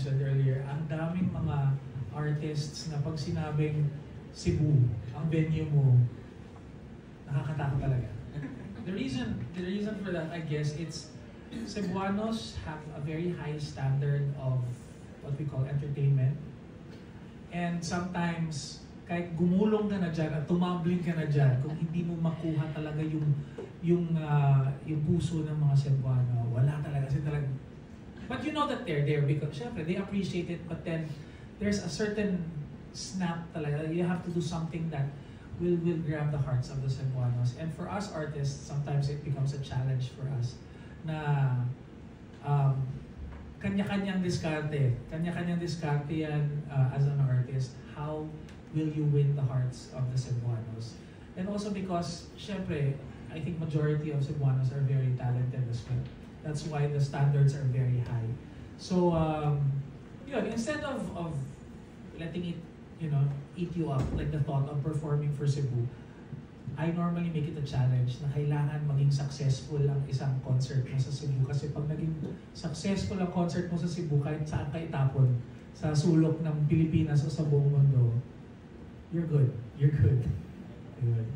mentioned earlier, ang daming mga artists na pag sinabing Cebu, ang venue mo, nakakatakot talaga. The reason for that, I guess, it's Cebuanos have a very high standard of what we call entertainment. And sometimes, kahit gumulong ka na dyan at tumambling ka na dyan, kung hindi mo makuha talaga yung puso ng mga Cebuano, wala talaga. Kasi talaga. But you know that they're there because, syempre, they appreciate it, but then there's a certain snap talaga. You have to do something that will grab the hearts of the Cebuanos. And for us artists, sometimes it becomes a challenge for us na kanya-kanyang diskarte. Kanya-kanyang diskarte yan as an artist. How will you win the hearts of the Cebuanos? And also because, syempre, I think majority of Cebuanos are very talented as well. That's why the standards are very high. So, yun, instead of letting it, eat you up, like the thought of performing for Cebu, I normally make it a challenge na kailangan maging successful ang isang concert mo sa Cebu. Kasi pag naging successful ang concert mo sa Cebu, kahit saan ka itapon, sa sulok ng Pilipinas o sa buong mundo, you're good. You're good. Ayun.